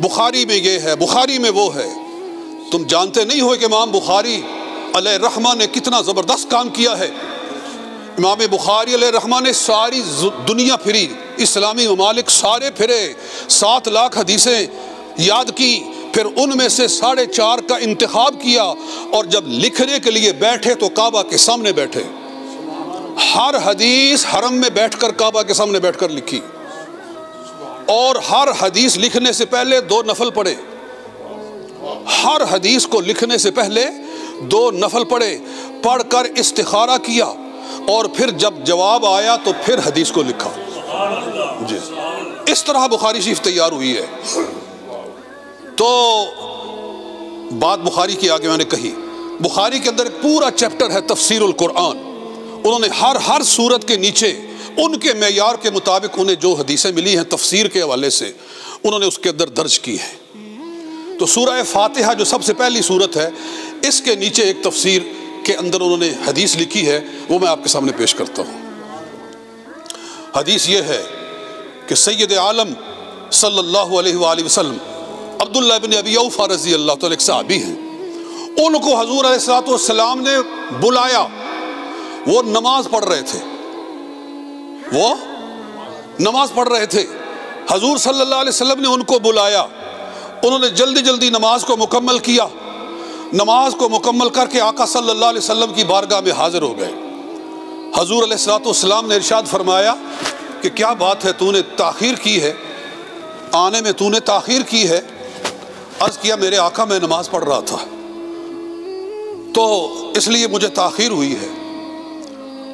بخاری میں یہ ہے، بخاری میں وہ ہے. تم جانتے نہیں ہو کہ امام بخاری علیہ الرحمہ نے کتنا زبردست کام کیا ہے. امام بخاری علیہ الرحمہ نے ساری دنیا پھری، اسلامی ممالک سارے پھرے، 7 لاکھ حدیثیں یاد کی، پھر ان میں سے 4.5 کا انتخاب کیا، اور جب لکھنے کے لیے بیٹھے تو کعبہ کے سامنے بیٹھے. ہر حدیث حرم میں بیٹھ کر کعبہ کے سامنے بیٹھ کر لکھی، اور ہر حدیث لکھنے سے پہلے 2 نفل پڑھے. ہر حدیث کو لکھنے سے پہلے 2 نفل پڑھے، پڑھ کر استخارہ کیا، اور پھر جب جواب آیا تو پھر حدیث کو لکھا. جی اس طرح بخاری شریف تیار ہوئی ہے. تو بات بخاری کی آگے میں نے کہی. بخاری کے اندر ایک پورا چیپٹر ہے تفسیر القرآن. انہوں نے ہر سورت کے نیچے ان کے معیار کے مطابق انہیں جو حدیثیں ملی ہیں تفسیر کے حوالے سے انہوں نے اس کے اندر درج کی ہے. تو سورہ فاتحہ جو سب سے پہلی سورت ہے، اس کے نیچے ایک تفسیر کے اندر انہوں نے حدیث لکھی ہے، وہ میں آپ کے سامنے پیش کرتا ہوں. حدیث یہ ہے کہ سید عالم صلی اللہ علیہ وآلہ وسلم عبداللہ بن ابی اوفا رضی اللہ تعالیٰ ایک صحابی ہیں. ان کو حضور علیہ السلام نے بلایا. وہ نماز پڑھ رہے تھے، وہ نماز پڑھ رہے تھے. حضور صلی اللہ علیہ وسلم نے ان کو بلایا. انہوں نے جلدی جلدی نماز کو مکمل کیا. نماز کو مکمل کر کے آقا صلی اللہ علیہ وسلم کی بارگاہ میں حاضر ہو گئے. حضور علیہ السلام نے ارشاد فرمایا کہ کیا بات ہے، تو نے تاخیر کی ہے، آنے میں تو نے تاخیر کی ہے. عرض کیا میرے آقا میں نماز پڑھ رہا تھا تو اس لیے مجھے تاخیر ہوئی ہے.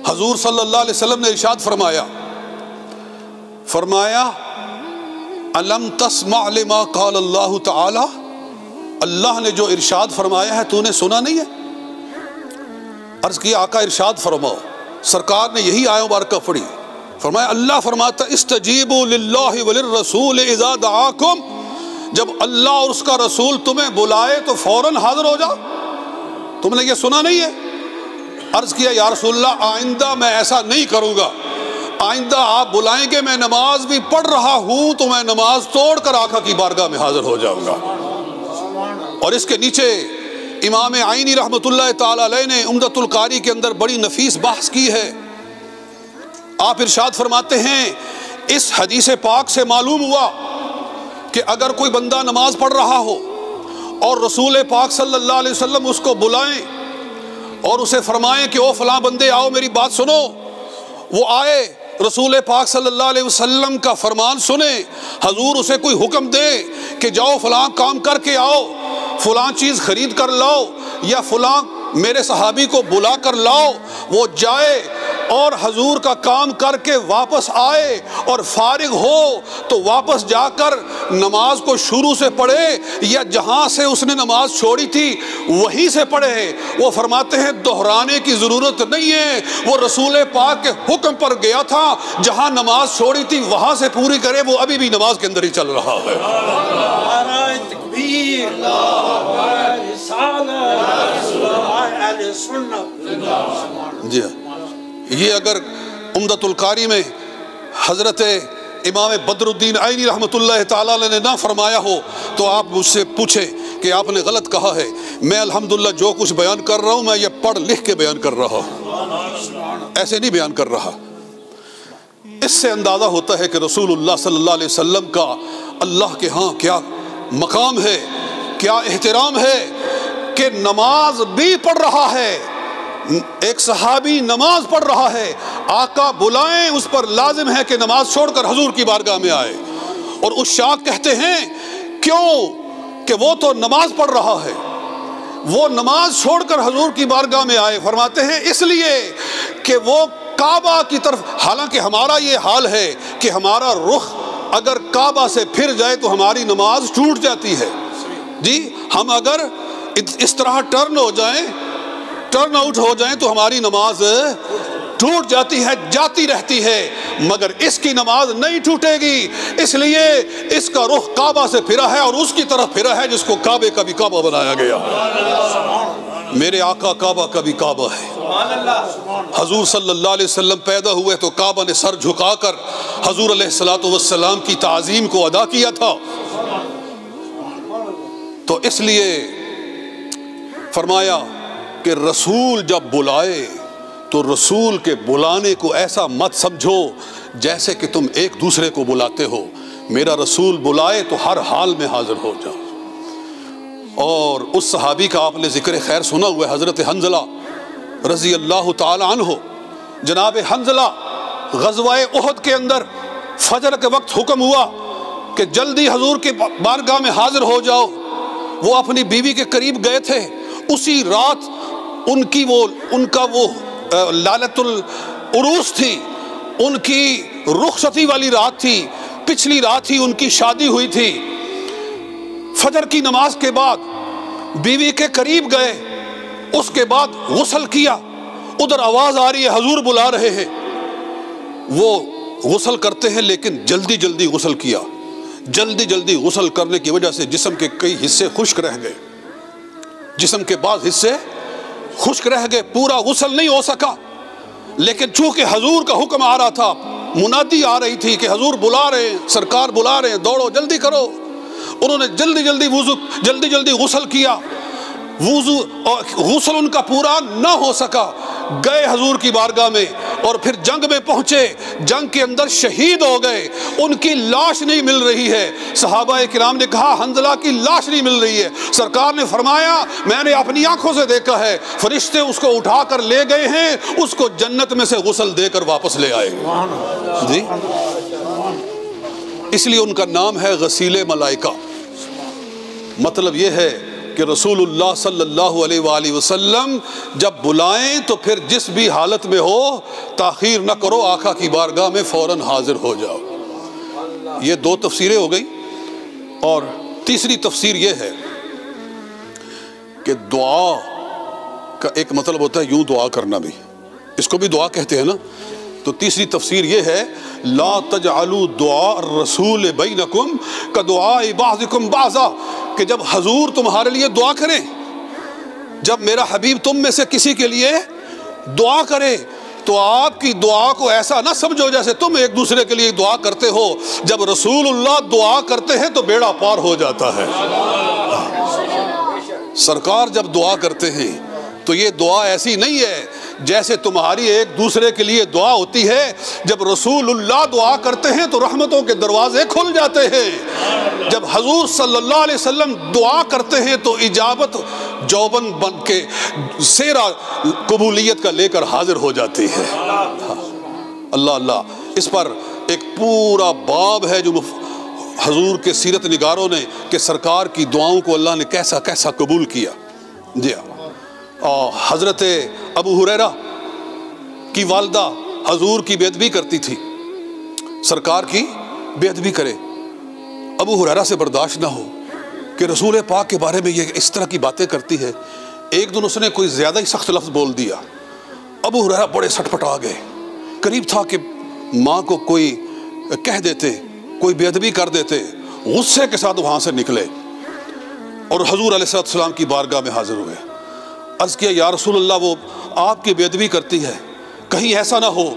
حضور صلی اللہ علیہ وسلم نے ارشاد فرمایا الم تسمع لما قال اللہ تعالی، اللہ نے جو ارشاد فرمایا ہے تو نے سنا نہیں ہے؟ عرض کیا آقا ارشاد فرماؤ. سرکار نے یہی آیت مبارکہ پڑھی. فرمایا اللہ فرماتا استجیبوا للہ وللرسول اذا دعاکم، جب اللہ اور اس کا رسول تمہیں بلائے تو فوراً حاضر ہو جاؤ. تم نے یہ سنا نہیں ہے؟ عرض کیا یا رسول اللہ آئندہ میں ایسا نہیں کروں گا. آئندہ آپ بلائیں گے، میں نماز بھی پڑھ رہا ہوں تو میں نماز توڑ کر آقا کی بارگاہ میں حاضر ہو جاؤں گا. اور اس کے نیچے امام عینی رحمۃ اللہ تعالی علیہ نے عمدۃ القاری کے اندر بڑی نفیس بحث کی ہے. آپ ارشاد فرماتے ہیں اس حدیث پاک سے معلوم ہوا کہ اگر کوئی بندہ نماز پڑھ رہا ہو اور رسول پاک صلی اللہ علیہ وسلم اس کو بلائیں اور اسے فرمائیں کہ او فلاں بندے آؤ میری بات سنو، وہ آئے، رسول پاک صلی اللہ علیہ وسلم کا فرمان سنے، حضور اسے کوئی حکم دے کہ جاؤ فلاں کام کر کے آؤ، فلاں چیز خرید کر لاؤ، یا فلاں میرے صحابی کو بلا کر لاؤ، وہ جائے اور حضور کا کام کر کے واپس آئے اور فارغ ہو تو واپس جا کر نماز کو شروع سے پڑھے یا جہاں سے اس نے نماز چھوڑی تھی وہیں سے پڑھے. وہ فرماتے ہیں دہرانے کی ضرورت نہیں ہے، وہ رسول پاک کے حکم پر گیا تھا، جہاں نماز چھوڑی تھی وہاں سے پوری کرے، وہ ابھی بھی نماز کے اندر ہی چل رہا ہے. جی یہ اگر عمدۃ القاری میں حضرت امام بدر الدین عینی رحمۃ اللہ تعالیٰ نے نہ فرمایا ہو تو آپ مجھ سے پوچھیں کہ آپ نے غلط کہا ہے. میں الحمدللہ جو کچھ بیان کر رہا ہوں میں یہ پڑھ لکھ کے بیان کر رہا ہوں، ایسے نہیں بیان کر رہا. اس سے اندازہ ہوتا ہے کہ رسول اللہ صلی اللہ علیہ وسلم کا اللہ کے ہاں کیا مقام ہے، کیا احترام ہے کہ نماز بھی پڑھ رہا ہے. ایک صحابی نماز پڑھ رہا ہے، آقا بلائیں اس پر لازم ہے کہ نماز چھوڑ کر حضور کی بارگاہ میں آئے. اور اس شاک کہتے ہیں کیوں کہ وہ تو نماز پڑھ رہا ہے، وہ نماز چھوڑ کر حضور کی بارگاہ میں آئے. فرماتے ہیں اس لیے کہ وہ کعبہ کی طرف، حالانکہ ہمارا یہ حال ہے کہ ہمارا رخ اگر کعبہ سے پھر جائے تو ہماری نماز ٹوٹ جاتی ہے. جی ہم اگر اس طرح ٹرن آؤٹ ہو جائیں تو ہماری نماز ٹوٹ جاتی ہے، جاتی رہتی ہے، مگر اس کی نماز نہیں ٹوٹے گی. اس لیے اس کا رخ کعبہ سے پھرا ہے اور اس کی طرف پھرا ہے جس کو کعبے کا بھی کعبہ بنایا گیا. میرے آقا کعبہ کا بھی کعبہ ہے۔ حضور صلی اللہ علیہ وسلم پیدا ہوئے تو کعبہ نے سر جھکا کر حضور علیہ السلام کی تعظیم کو ادا کیا تھا۔ تو اس لیے فرمایا کہ رسول جب بلائے تو رسول کے بلانے کو ایسا مت سمجھو جیسے کہ تم ایک دوسرے کو بلاتے ہو۔ میرا رسول بلائے تو ہر حال میں حاضر ہو جاؤ۔ اور اس صحابی کا آپ نے ذکر خیر سنا ہوا ہے، حضرت حنظلہ رضی اللہ تعالی عنہ۔ جناب حنظلہ غزوہ احد کے اندر فجر کے وقت حکم ہوا کہ جلدی حضور کے بارگاہ میں حاضر ہو جاؤ۔ وہ اپنی بیوی کے قریب گئے تھے، اسی رات ان کا وہ لالت العروس تھی، ان کی رخصتی والی رات تھی، پچھلی رات ہی ان کی شادی ہوئی تھی۔ فجر کی نماز کے بعد بیوی کے قریب گئے، اس کے بعد غسل کیا۔ ادھر آواز آ رہی ہے حضور بلا رہے ہیں، وہ غسل کرتے ہیں لیکن جلدی جلدی غسل کیا۔ جلدی جلدی غسل کرنے کی وجہ سے جسم کے کئی حصے خشک رہ گئے، جسم کے بعض حصے خشک رہ گئے، پورا غسل نہیں ہو سکا۔ لیکن چونکہ حضور کا حکم آ رہا تھا، منادی آ رہی تھی کہ حضور بلا رہے ہیں، سرکار بلا رہے ہیں، دوڑو جلدی کرو۔ انہوں نے جلدی جلدی غسل کیا۔ غسل ان کا پورا نہ ہو سکا، گئے حضور کی بارگاہ میں اور پھر جنگ میں پہنچے، جنگ کے اندر شہید ہو گئے۔ ان کی لاش نہیں مل رہی ہے۔ صحابہ کرام نے کہا حنظلہ کی لاش نہیں مل رہی ہے۔ سرکار نے فرمایا میں نے اپنی آنکھوں سے دیکھا ہے، فرشتے اس کو اٹھا کر لے گئے ہیں، اس کو جنت میں سے غسل دے کر واپس لے آئے گے۔ جی اس لیے ان کا نام ہے غسیل ملائکہ۔ مطلب یہ ہے کہ رسول اللہ صلی اللہ علیہ وآلہ وسلم جب بلائیں تو پھر جس بھی حالت میں ہو تاخیر نہ کرو، آقا کی بارگاہ میں فوراً حاضر ہو جاؤ۔ یہ دو تفسیریں ہو گئی، اور تیسری تفسیر یہ ہے کہ دعا کا ایک مطلب ہوتا ہے یوں دعا کرنا بھی، اس کو بھی دعا کہتے ہیں نا۔ تو تیسری تفسیر یہ ہے لا تجعلوا دعاء الرسول بینکم کدعاء بعضکم بعضا، کہ جب حضور تمہارے لیے دعا کریں، جب میرا حبیب تم میں سے کسی کے لیے دعا کرے تو آپ کی دعا کو ایسا نہ سمجھو جیسے تم ایک دوسرے کے لیے دعا کرتے ہو۔ جب رسول اللہ دعا کرتے ہیں تو بیڑا پار ہو جاتا ہے۔ سرکار جب دعا کرتے ہیں تو یہ دعا ایسی نہیں ہے جیسے تمہاری ایک دوسرے کے لیے دعا ہوتی ہے۔ جب رسول اللہ دعا کرتے ہیں تو رحمتوں کے دروازے کھل جاتے ہیں۔ جب حضور صلی اللہ علیہ وسلم دعا کرتے ہیں تو اجابت جوبن بن کے سیرا قبولیت کا لے کر حاضر ہو جاتی ہے۔ اللہ اللہ، اس پر ایک پورا باب ہے جو حضور کے سیرت نگاروں نے کہ سرکار کی دعاؤں کو اللہ نے کیسا کیسا قبول کیا۔ جی حضرت ابو ہریرہ کی والدہ حضور کی بے ادبی کرتی تھی، سرکار کی بے ادبی کرے، ابو ہریرہ سے برداشت نہ ہو کہ رسول پاک کے بارے میں یہ اس طرح کی باتیں کرتی ہے۔ ایک دن اس نے کوئی زیادہ ہی سخت لفظ بول دیا، ابو ہریرہ بڑے سٹ پٹا گئے، قریب تھا کہ ماں کو کوئی کہہ دیتے، کوئی بے ادبی کر دیتے، غصے کے ساتھ وہاں سے نکلے اور حضور علیہ السلام کی بارگاہ میں حاضر ہوئے۔ عرض کیا یا رسول اللہ وہ آپ کی بے ادبی کرتی ہے، کہیں ایسا نہ ہو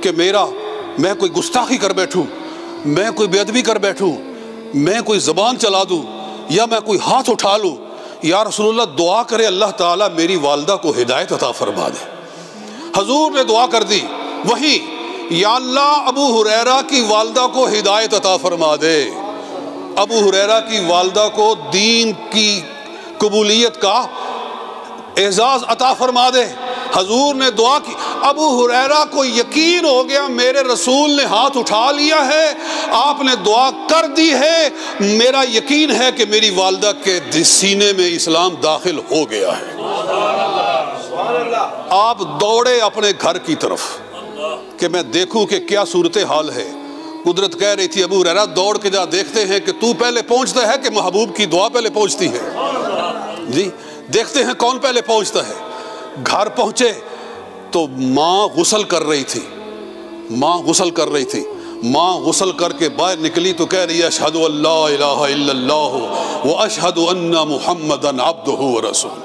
کہ میں کوئی گستاخی کر بیٹھوں، میں کوئی بے ادبی کر بیٹھوں، میں کوئی زبان چلا دوں یا میں کوئی ہاتھ اٹھا لوں۔ یا رسول اللہ دعا کرے اللہ تعالیٰ میری والدہ کو ہدایت عطا فرما دے۔ حضور نے دعا کر دی، وہی یا اللہ ابو ہریرہ کی والدہ کو ہدایت عطا فرما دے، ابو ہریرہ کی والدہ کو دین کی قبولیت کا اعزاز عطا فرما دے۔ حضور نے دعا کی، ابو ہریرہ کو یقین ہو گیا میرے رسول نے ہاتھ اٹھا لیا ہے، آپ نے دعا کر دی ہے، میرا یقین ہے کہ میری والدہ کے سینے میں اسلام داخل ہو گیا ہے۔ آپ دوڑے اپنے گھر کی طرف کہ میں دیکھوں کہ کیا صورتحال ہے۔ قدرت کہہ رہی تھی ابو ہریرہ دوڑ کے جا دیکھتے ہیں کہ تو پہلے پہنچتا ہے کہ محبوب کی دعا پہلے پہنچتی ہے۔ جی دیکھتے ہیں کون پہلے پہنچتا ہے۔ گھر پہنچے تو ماں غسل کر رہی تھی، ماں غسل کر کے باہر نکلی تو کہہ رہی ہے اشہد ان لا الہ الا اللہ و اشہد ان محمدا عبدہ و رسولہ۔